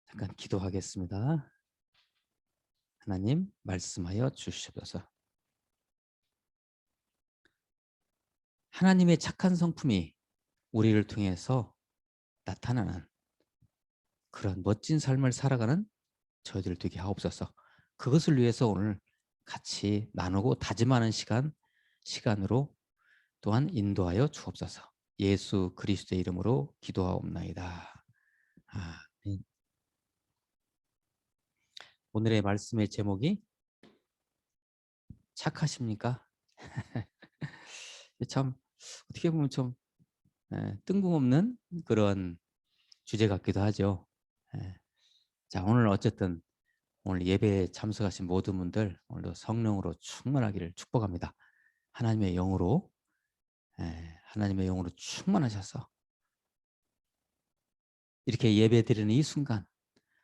잠깐 기도하겠습니다. 하나님 말씀하여 주시옵소서. 하나님의 착한 성품이 우리를 통해서 나타나는 그런 멋진 삶을 살아가는 저희들 되게 하옵소서. 그것을 위해서 오늘 같이 나누고 다짐하는 시간으로 또한 인도하여 주옵소서. 예수 그리스도의 이름으로 기도하옵나이다. 아멘. 오늘의 말씀의 제목이 착하십니까? 참 어떻게 보면 좀 뜬금없는 그런 주제 같기도 하죠. 자, 오늘 어쨌든 오늘 예배에 참석하신 모든 분들 오늘도 성령으로 충만하기를 축복합니다. 하나님의 영으로 하나님의 영으로 충만하셔서 이렇게 예배 드리는 이 순간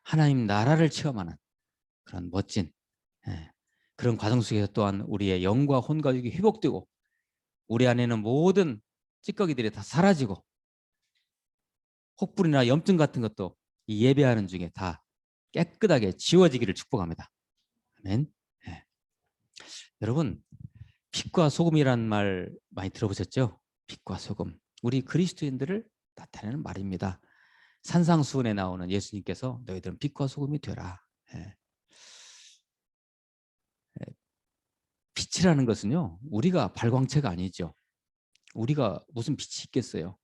하나님 나라를 체험하는 그런 멋진 그런 과정 속에서 또한 우리의 영과 혼과육이 회복되고 우리 안에는 모든 찌꺼기들이 다 사라지고 혹불이나 염증 같은 것도 이 예배하는 중에 다 깨끗하게 지워지기를 축복합니다. 아멘. 여러분, 빛과 소금이라는 말 많이 들어보셨죠? 빛과 소금. 우리 그리스도인들을 나타내는 말입니다. 산상수훈에 나오는 예수님께서 너희들은 빛과 소금이 되라. 빛이라는 것은요, 우리가 발광체가 아니죠. 우리가 무슨 빛이 있겠어요?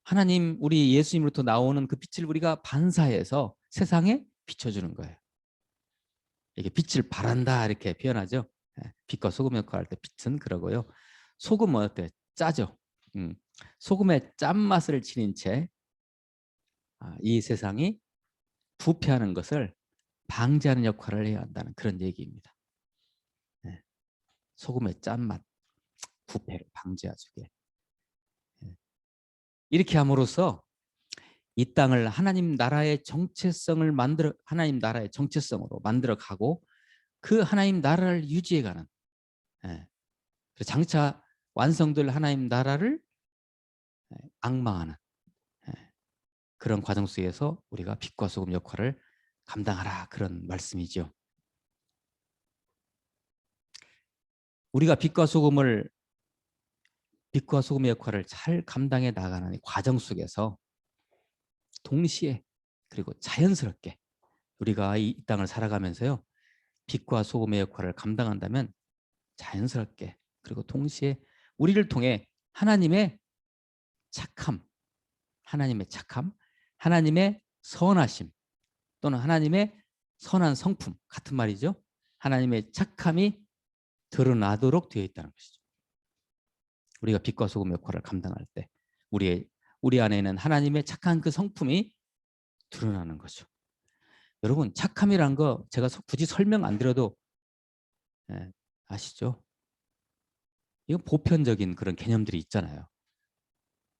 하나님, 우리 예수님으로부터 나오는 그 빛을 우리가 반사해서 세상에 비춰주는 거예요. 이게 빛을 발한다 이렇게 표현하죠. 빛과 소금 역할할 때 빛은 그러고요. 소금은 어때? 짜죠. 소금의 짠맛을 지닌 채 이 세상이 부패하는 것을 방지하는 역할을 해야 한다는 그런 얘기입니다. 소금의 짠맛, 부패를 방지해주게. 이렇게 함으로써 이 땅을 하나님 나라의 정체성을 하나님 나라의 정체성으로 만들어가고 그 하나님 나라를 유지해가는 장차 완성될 하나님 나라를 앙망하는 그런 과정 속에서 우리가 빛과 소금 역할을 감당하라 그런 말씀이죠. 우리가 빛과 소금의 역할을 잘 감당해 나가는 과정 속에서 동시에 그리고 자연스럽게 우리가 이 땅을 살아가면서요. 빛과 소금의 역할을 감당한다면 자연스럽게 그리고 동시에 우리를 통해 하나님의 착함, 하나님의 선하심 또는 하나님의 선한 성품 같은 말이죠. 하나님의 착함이 드러나도록 되어 있다는 것이죠. 우리가 빛과 소금 역할을 감당할 때 우리 안에는 하나님의 착한 그 성품이 드러나는 거죠. 여러분, 착함이란 거 제가 굳이 설명 안 드려도 아시죠? 이건 보편적인 그런 개념들이 있잖아요.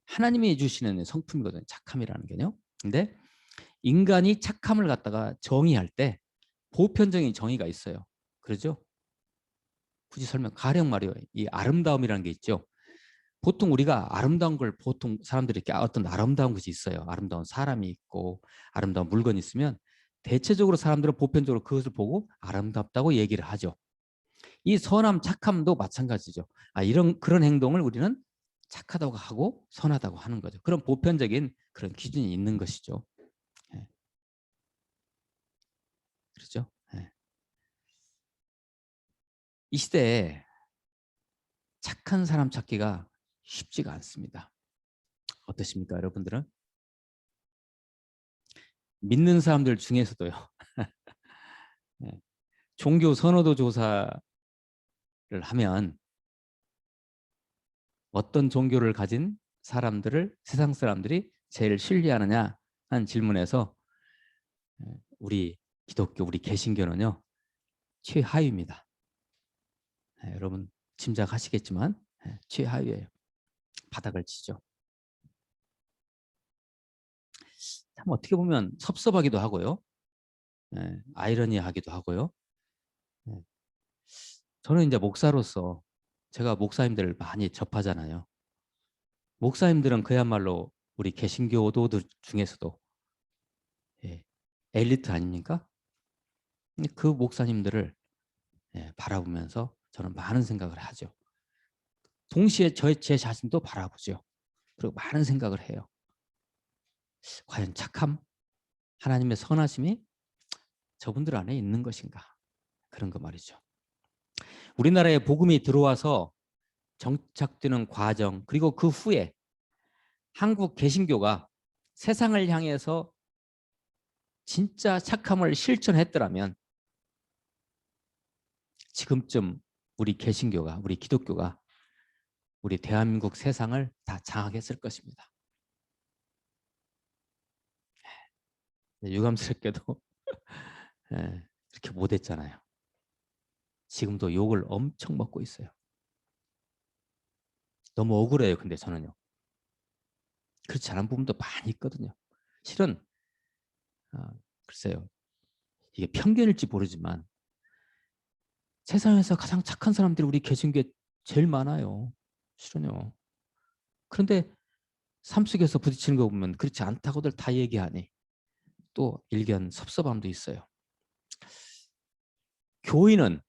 하나님이 주시는 성품이거든요. 착함이라는 개념. 근데 인간이 착함을 갖다가 정의할 때 보편적인 정의가 있어요. 그러죠? 굳이 가령 말이에요. 이 아름다움이라는 게 있죠. 보통 우리가 아름다운 걸 보통 사람들이 이렇게 어떤 아름다운 것이 있어요. 아름다운 사람이 있고 아름다운 물건이 있으면 대체적으로 사람들은 보편적으로 그것을 보고 아름답다고 얘기를 하죠. 이 선함, 착함도 마찬가지죠. 그런 행동을 우리는 착하다고 하고 선하다고 하는 거죠. 그런 보편적인 그런 기준이 있는 것이죠. 그렇죠? 이 시대에 착한 사람 찾기가 쉽지가 않습니다. 어떠십니까, 여러분들은? 믿는 사람들 중에서도요. 종교 선호도 조사를 하면 어떤 종교를 가진 세상 사람들이 제일 신뢰하느냐 하는 질문에서 우리 기독교, 우리 개신교는요, 최하위입니다. 여러분 짐작하시겠지만 최하위예요. 바닥을 치죠. 참 어떻게 보면 섭섭하기도 하고요. 아이러니하기도 하고요. 저는 이제 목사로서 제가 목사님들을 많이 접하잖아요. 목사님들은 그야말로 우리 개신교도들 중에서도 엘리트 아닙니까? 근데 그 목사님들을 바라보면서 저는 많은 생각을 하죠. 동시에 제 자신도 바라보죠. 그리고 많은 생각을 해요. 과연 착함, 하나님의 선하심이 저분들 안에 있는 것인가? 그런 거 말이죠. 우리나라에 복음이 들어와서 정착되는 과정, 그리고 그 후에 한국 개신교가 세상을 향해서 진짜 착함을 실천했더라면 지금쯤 우리 개신교가, 우리 기독교가 우리 대한민국 세상을 다 장악했을 것입니다. 유감스럽게도 그렇게 못했잖아요. 지금도 욕을 엄청 먹고 있어요. 너무 억울해요. 근데 저는요. 그렇지 않은 부분도 많이 있거든요. 실은 글쎄요. 이게 편견일지 모르지만 세상에서 가장 착한 사람들이 우리 개신교에 제일 많아요. 실은요. 그런데 삶 속에서 부딪히는 거 보면 그렇지 않다고들 다 얘기하니 또 일견 섭섭함도 있어요. 교인은,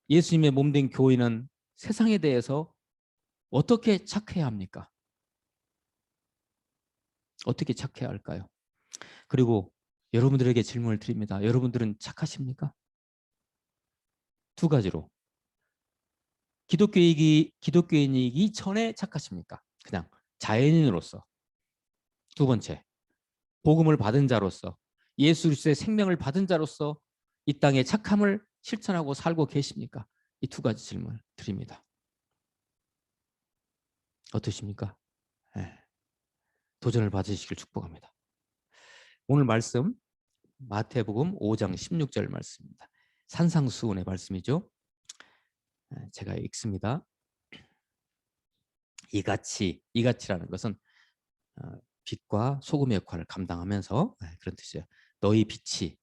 예수님의 몸된 교인은 세상에 대해서 어떻게 착해야 합니까? 어떻게 착해야 할까요? 그리고 여러분들에게 질문을 드립니다. 여러분들은 착하십니까? 두 가지로. 기독교인이기 전에 착하십니까? 그냥 자연인으로서. 두 번째, 복음을 받은 자로서, 예수 그리스도의 생명을 받은 자로서 이 땅에 착함을 실천하고 살고 계십니까? 이 두 가지 질문을 드립니다. 어떠십니까? 네. 도전을 받으시길 축복합니다. 오늘 말씀 마태복음 5장 16절 말씀입니다. 산상수훈의 말씀이죠. 제가 읽습니다. 이같이라는 것은 빛과 소금의 역할을 감당하면서 그런 뜻이에요. 너희 빛이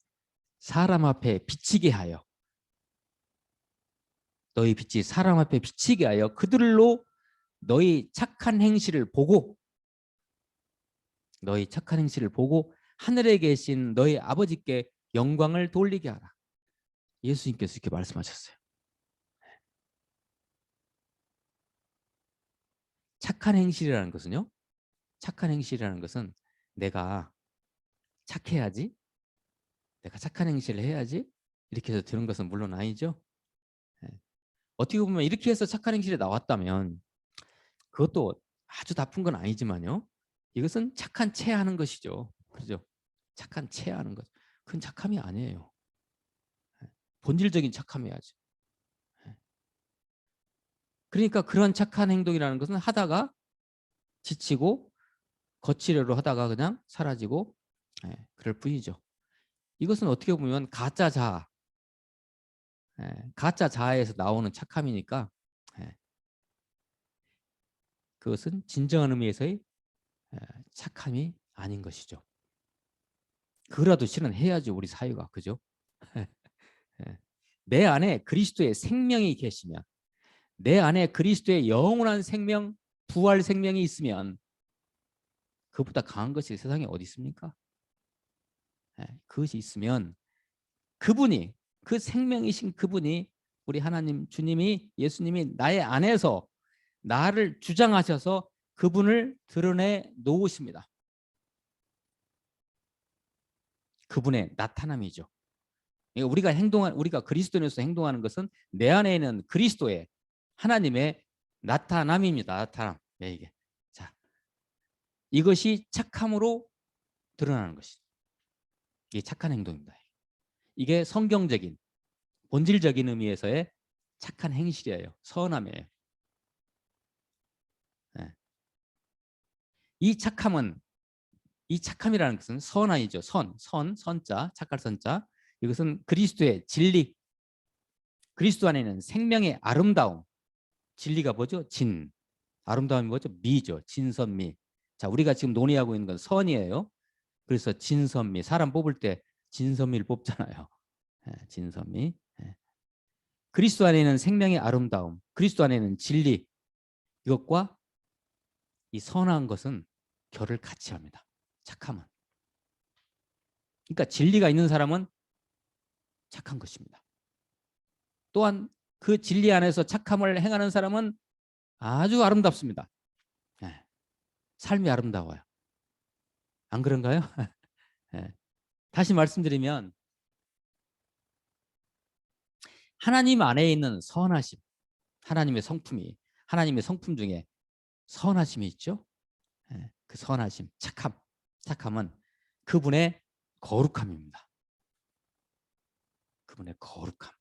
사람 앞에 비치게 하여, 너희 빛이 사람 앞에 비치게 하여 그들로 너희 착한 행실을 보고, 너희 착한 행실을 보고 하늘에 계신 너희 아버지께 영광을 돌리게 하라. 예수님께서 이렇게 말씀하셨어요. 착한 행실이라는 것은요. 착한 행실이라는 것은 내가 착해야지, 내가 착한 행실을 해야지 이렇게 해서 되는 것은 물론 아니죠. 어떻게 보면 이렇게 해서 착한 행실이 나왔다면 그것도 아주 나쁜 건 아니지만요. 이것은 착한 체하는 것이죠. 그렇죠? 착한 체하는 것. 그건 착함이 아니에요. 본질적인 착함이야죠. 그러니까 그런 착한 행동이라는 것은 하다가 지치고 거치려고 하다가 그냥 사라지고 그럴 뿐이죠. 이것은 어떻게 보면 가짜 자아, 가짜 자아에서 나오는 착함이니까 그것은 진정한 의미에서의 착함이 아닌 것이죠. 그거라도 실은 해야죠. 우리 사회가. 그죠? 내 안에 그리스도의 생명이 계시면, 내 안에 그리스도의 영원한 생명, 부활 생명이 있으면 그것보다 강한 것이 세상에 어디 있습니까? 그것이 있으면 그분이, 그 생명이신 그분이, 우리 하나님 주님이, 예수님이 나의 안에서 나를 주장하셔서 그분을 드러내 놓으십니다. 그분의 나타남이죠. 우리가 그리스도인으로서 행동하는 것은 내 안에 있는 그리스도의, 하나님의 나타남입니다. 나타남. 이게. 자, 이것이 착함으로 드러나는 것이죠. 이게 착한 행동입니다. 이게 성경적인, 본질적인 의미에서의 착한 행실이에요. 선함이에요. 네. 이 착함이라는 것은 선함이죠. 선자, 착할 선자. 이것은 그리스도의 진리, 그리스도 안에는 생명의 아름다움. 진리가 뭐죠? 진. 아름다움이 뭐죠? 미죠. 진선미. 자, 우리가 지금 논의하고 있는 건 선이에요. 그래서 진선미. 사람 뽑을 때 진선미를 뽑잖아요. 진선미. 그리스도 안에는 생명의 아름다움, 그리스도 안에는 진리, 이것과 이 선한 것은 결을 같이 합니다. 착함은. 그러니까 진리가 있는 사람은 착한 것입니다. 또한 그 진리 안에서 착함을 행하는 사람은 아주 아름답습니다. 네. 삶이 아름다워요. 안 그런가요? 네. 다시 말씀드리면 하나님 안에 있는 선하심, 하나님의 성품이, 하나님의 성품 중에 선하심이 있죠. 네. 그 선하심, 착함은 그분의 거룩함입니다. 그분의 거룩함,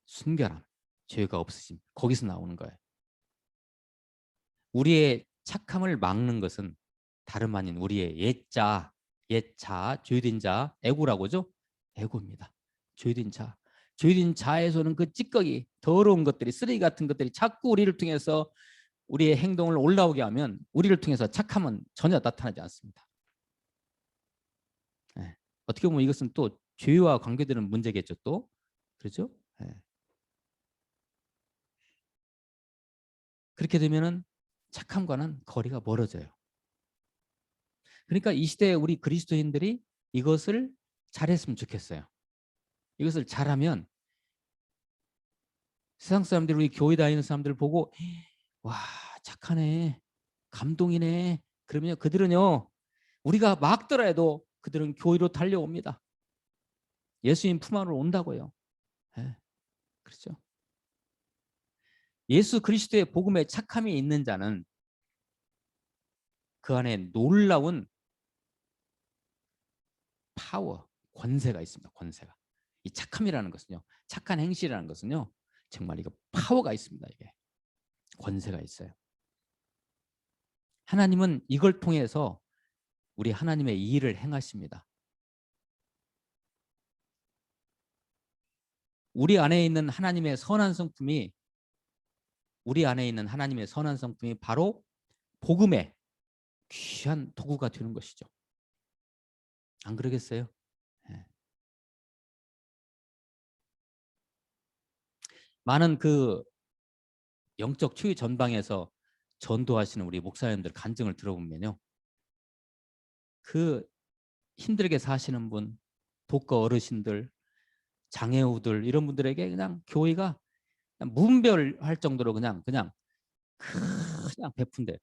순결함, 죄가 없으심, 거기서 나오는 거예요. 우리의 착함을 막는 것은 다름 아닌 우리의 옛자, 죄된 자, 에고라고죠? 에고입니다. 죄된 자. 죄된 자에서는 그 찌꺼기, 더러운 것들이, 쓰레기 같은 것들이 자꾸 우리를 통해서 우리의 행동을 올라오게 하면 우리를 통해서 착함은 전혀 나타나지 않습니다. 네. 어떻게 보면 이것은 또 죄와 관계되는 문제겠죠, 또. 그렇죠? 네. 그렇게 되면은 착함과는 거리가 멀어져요. 그러니까 이 시대에 우리 그리스도인들이 이것을 잘했으면 좋겠어요. 이것을 잘하면 세상 사람들이 우리 교회 다니는 사람들 보고 와 착하네, 감동이네. 그러면 그들은요 우리가 막더라도 그들은 교회로 달려옵니다. 예수님 품 안으로 온다고요. 네, 그렇죠. 예수 그리스도의 복음에 착함이 있는 자는 그 안에 놀라운 파워, 권세가 있습니다. 권세가. 이 착함이라는 것은요, 착한 행실이라는 것은요, 정말 이거 파워가 있습니다. 이게 권세가 있어요. 하나님은 이걸 통해서 우리 하나님의 이 일을 행하십니다. 우리 안에 있는 하나님의 선한 성품이 바로 복음의 귀한 도구가 되는 것이죠. 안 그러겠어요? 네. 많은 그 영적 추위 전방에서 전도하시는 우리 목사님들 간증을 들어보면요. 그 힘들게 사시는 분, 독거 어르신들, 장애우들 이런 분들에게 그냥 교회가 그냥 무분별할 정도로 그냥 베푼대.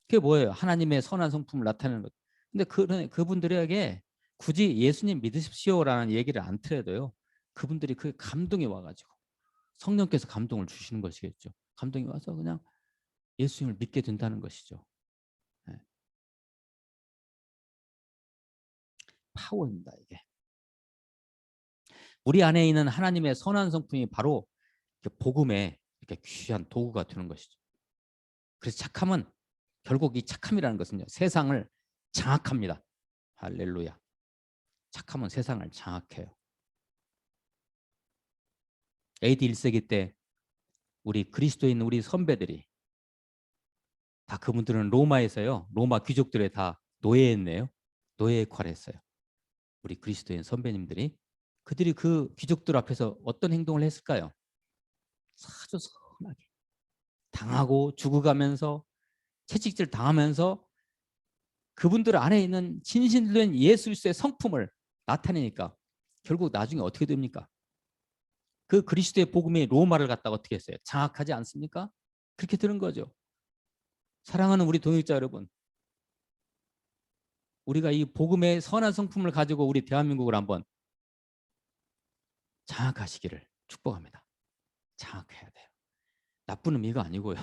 그게 뭐예요? 하나님의 선한 성품을 나타내는 것. 근데 그분들에게 굳이 예수님 믿으십시오라는 얘기를 안 틀어도요. 그분들이 그 감동이 와가지고 성령께서 감동을 주시는 것이겠죠. 감동이 와서 그냥 예수님을 믿게 된다는 것이죠. 네. 파워입니다, 이게. 우리 안에 있는 하나님의 선한 성품이 바로 복음의 이렇게 귀한 도구가 되는 것이죠. 그래서 착함은 결국 이 착함이라는 것은요. 세상을 장악합니다. 할렐루야. 착함은 세상을 장악해요. AD 1세기 때 우리 그리스도인 우리 선배들이 다 그분들은 로마에서요. 로마 귀족들의 다 노예였네요. 노예 역할을 했어요. 우리 그리스도인 선배님들이 그들이 그 귀족들 앞에서 어떤 행동을 했을까요? 아주 선하게 당하고 죽어가면서 채찍질 당하면서 그분들 안에 있는 진실된 예수 그리스도의 성품을 나타내니까 결국 나중에 어떻게 됩니까? 그 그리스도의 복음이 로마를 갖다가 어떻게 했어요? 장악하지 않습니까? 그렇게 되는 거죠. 사랑하는 우리 동역자 여러분, 우리가 이 복음의 선한 성품을 가지고 우리 대한민국을 한번 장악하시기를 축복합니다. 장악해야 돼요. 나쁜 의미가 아니고요.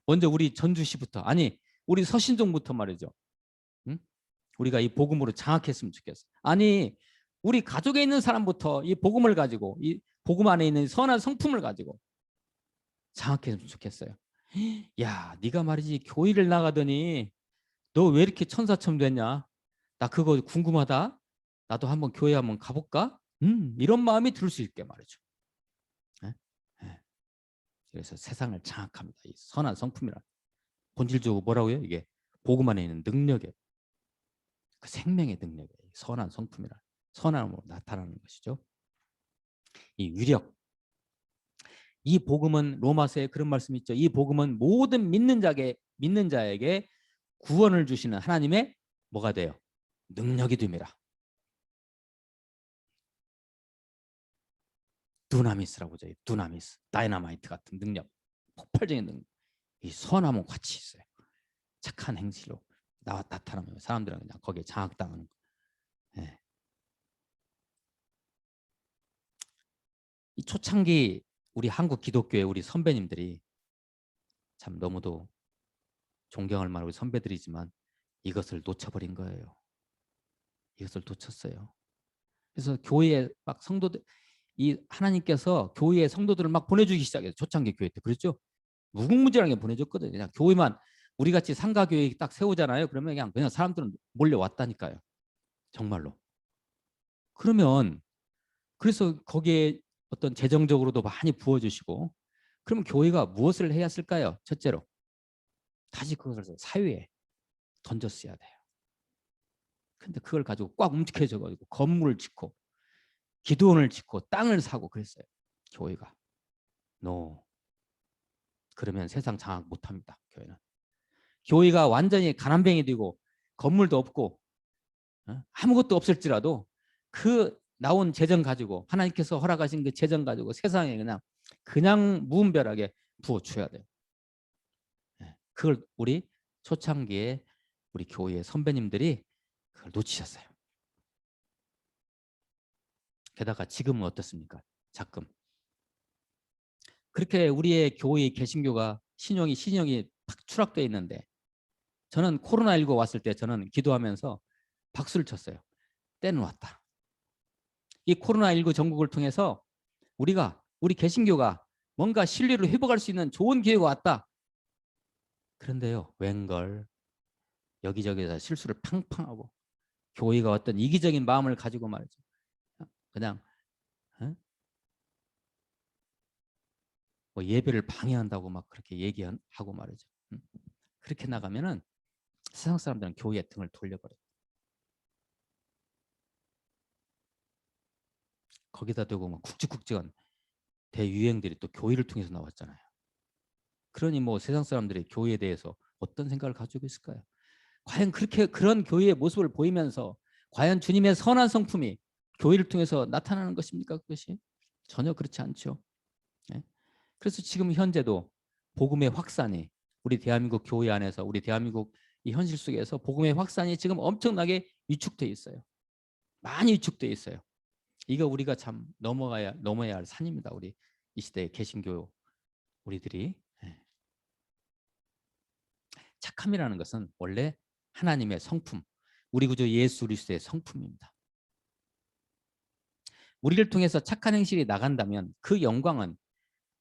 먼저 우리 전주시부터, 아니 우리 서신종부터 말이죠. 응? 우리가 이 복음으로 장악했으면 좋겠어. 아니 우리 가족에 있는 사람부터 이 복음을 가지고 이 복음 안에 있는 선한 성품을 가지고 장악했으면 좋겠어요. 야, 네가 말이지 교회를 나가더니 너 왜 이렇게 천사처럼 됐냐? 나 그거 궁금하다. 나도 한번 교회 한번 가볼까? 이런 마음이 들 수 있게 말이죠. 네? 네. 그래서 세상을 장악합니다. 이 선한 성품이라. 본질적으로 뭐라고요? 이게 복음 안에 있는 능력이에요. 그 생명의 능력이에요. 선한 성품이라. 선함으로 나타나는 것이죠. 이 위력. 이 복음은 로마서에 그런 말씀이 있죠. 이 복음은 모든 믿는 자에게 구원을 주시는 하나님의 뭐가 돼요? 능력이 됩니다. 두나미스라고 하죠. 두나미스, 다이너마이트 같은 능력, 폭발적인 능력. 이 선함은 같이 있어요. 착한 행실로 나타나면 사람들은 그냥 거기에 장악당하는 거. 예. 이 초창기 우리 한국 기독교의 우리 선배님들이 참 너무도 존경할 만한 우리 선배들이지만 이것을 놓쳐버린 거예요. 이것을 놓쳤어요. 그래서 교회에 막 성도들, 이 하나님께서 교회에 성도들을 막 보내주기 시작해요. 초창기 교회 때 그랬죠. 무궁무진하게 보내줬거든요. 그냥 교회만 우리 같이 상가교회 딱 세우잖아요. 그러면 그냥 사람들은 몰려왔다니까요. 정말로. 그러면 그래서 거기에 어떤 재정적으로도 많이 부어주시고 그러면 교회가 무엇을 해야 할까요? 첫째로 다시 그것을 사회에 던졌어야 돼요. 근데 그걸 가지고 꽉 움직여져가지고 건물을 짓고 기도원을 짓고 땅을 사고 그랬어요. 교회가. 노. 그러면 세상 장악 못합니다. 교회는. 교회가 완전히 가난뱅이 되고 건물도 없고 아무것도 없을지라도 그 나온 재정 가지고 하나님께서 허락하신 그 재정 가지고 세상에 그냥 무분별하게 부어줘야 돼요. 그걸 우리 초창기에 우리 교회 선배님들이 그걸 놓치셨어요. 게다가 지금은 어떻습니까? 자금. 그렇게 우리의 교회 개신교가 신용이 팍 추락돼 있는데 저는 코로나19 왔을 때 저는 기도하면서 박수를 쳤어요. 때는 왔다. 이 코로나19 전국을 통해서 우리 개신교가 뭔가 신뢰를 회복할 수 있는 좋은 기회가 왔다. 그런데요, 웬걸 여기저기서 실수를 팡팡하고 교회가 어떤 이기적인 마음을 가지고 말이죠. 그냥 뭐 예배를 방해한다고 막 그렇게 얘기하고 말이죠. 그렇게 나가면은 세상 사람들은 교회에 등을 돌려버려요. 거기다 대고 막 굵직굵직한 대유행들이 또 교회를 통해서 나왔잖아요. 그러니 뭐 세상 사람들이 교회에 대해서 어떤 생각을 가지고 있을까요? 과연 그렇게 그런 교회의 모습을 보이면서 과연 주님의 선한 성품이 교회를 통해서 나타나는 것입니까? 그것이 전혀 그렇지 않죠. 네? 그래서 지금 현재도 복음의 확산이 우리 대한민국 교회 안에서 우리 대한민국 이 현실 속에서 복음의 확산이 지금 엄청나게 위축돼 있어요. 많이 위축돼 있어요. 이거 우리가 참 넘어야 할 산입니다. 우리 이 시대의 개신교 우리들이. 착함이라는 것은 원래 하나님의 성품, 우리 구주 예수 그리스도의 성품입니다. 우리를 통해서 착한 행실이 나간다면 그 영광은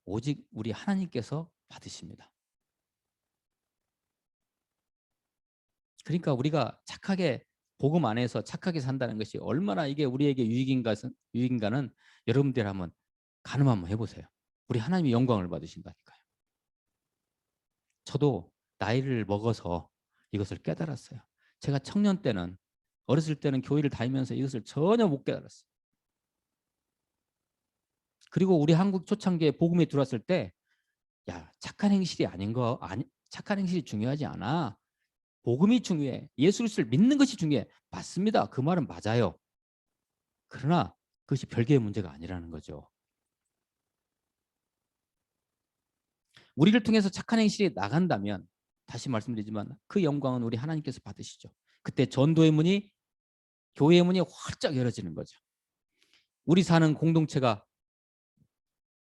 오직 우리 하나님께서 받으십니다. 그러니까 우리가 착하게 복음 안에서 착하게 산다는 것이 얼마나 이게 우리에게 유익인가는 여러분들 한번 가늠 한번 해보세요. 우리 하나님이 영광을 받으신다니까요. 저도 나이를 먹어서 이것을 깨달았어요. 제가 청년 때는 어렸을 때는 교회를 다니면서 이것을 전혀 못 깨달았어요. 그리고 우리 한국 초창기에 복음이 들어왔을 때 야, 착한 행실이 중요하지 않아. 복음이 중요해. 예수 그리스도를 믿는 것이 중요해. 맞습니다. 그 말은 맞아요. 그러나 그것이 별개의 문제가 아니라는 거죠. 우리를 통해서 착한 행실이 나간다면 다시 말씀드리지만 그 영광은 우리 하나님께서 받으시죠. 그때 전도의 문이 교회의 문이 활짝 열어지는 거죠. 우리 사는 공동체가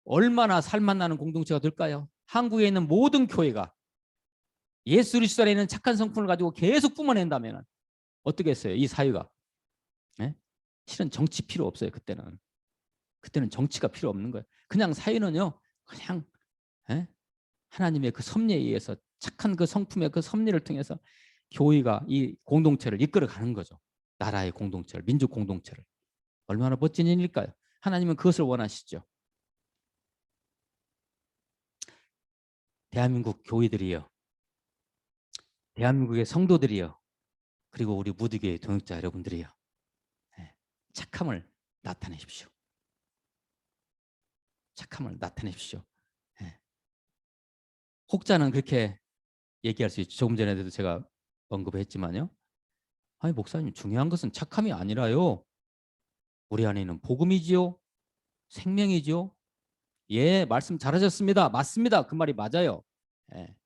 얼마나 살맛 나는 공동체가 될까요? 한국에 있는 모든 교회가 예수 그리스도 안에 있는 착한 성품을 가지고 계속 뿜어낸다면 어떻게 했어요? 이 사회가. 네? 실은 정치 필요 없어요. 그때는 정치가 필요 없는 거예요. 그냥 사회는요. 그냥 네? 하나님의 그 섭리에 의해서 착한 그 성품의 그 섭리를 통해서 교회가 이 공동체를 이끌어가는 거죠. 나라의 공동체를, 민족 공동체를. 얼마나 멋진 일일까요? 하나님은 그것을 원하시죠. 대한민국 교회들이요. 대한민국의 성도들이요. 그리고 우리 무디교의 동역자 여러분들이요. 네. 착함을 나타내십시오. 착함을 나타내십시오. 네. 혹자는 그렇게 얘기할 수 있죠. 조금 전에도 제가 언급했지만요. 아니 목사님, 중요한 것은 착함이 아니라요. 우리 안에는 복음이지요. 생명이지요. 예, 말씀 잘하셨습니다. 맞습니다. 그 말이 맞아요. 예.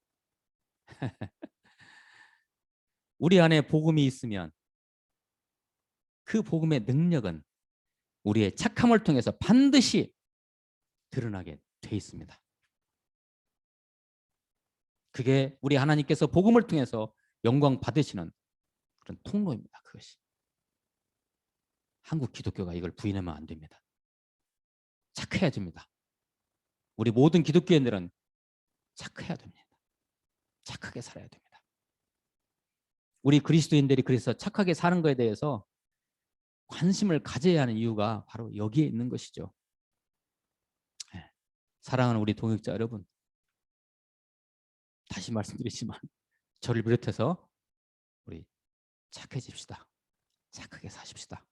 우리 안에 복음이 있으면 그 복음의 능력은 우리의 착함을 통해서 반드시 드러나게 돼 있습니다. 그게 우리 하나님께서 복음을 통해서 영광 받으시는 그런 통로입니다. 그것이. 한국 기독교가 이걸 부인하면 안 됩니다. 착해야 됩니다. 우리 모든 기독교인들은 착해야 됩니다. 착하게 살아야 됩니다. 우리 그리스도인들이 그래서 착하게 사는 것에 대해서 관심을 가져야 하는 이유가 바로 여기에 있는 것이죠. 네. 사랑하는 우리 동역자 여러분, 다시 말씀드리지만 저를 비롯해서 우리 착해집시다. 착하게 사십시다.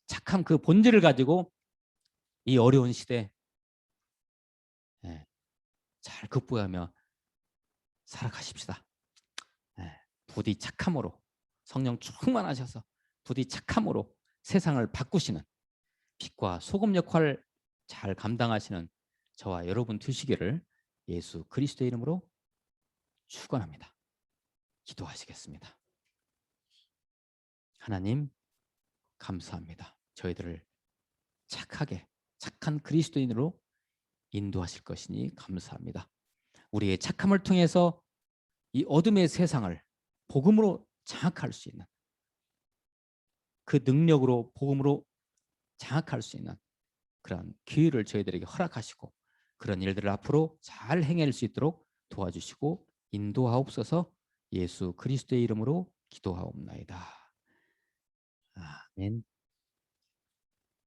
착함 그 본질을 가지고 이 어려운 시대 잘 극복하며 살아가십시다. 부디 착함으로 성령 충만하셔서 부디 착함으로 세상을 바꾸시는 빛과 소금 역할을 잘 감당하시는 저와 여러분 되시기를 예수 그리스도의 이름으로 축원합니다. 기도하시겠습니다. 하나님 감사합니다. 저희들을 착하게 착한 그리스도인으로 인도하실 것이니 감사합니다. 우리의 착함을 통해서 이 어둠의 세상을 복음으로 장악할 수 있는 그 능력으로 복음으로 장악할 수 있는 그런 기회를 저희들에게 허락하시고 그런 일들을 앞으로 잘 행할 수 있도록 도와주시고 인도하옵소서. 예수 그리스도의 이름으로 기도하옵나이다. 아멘.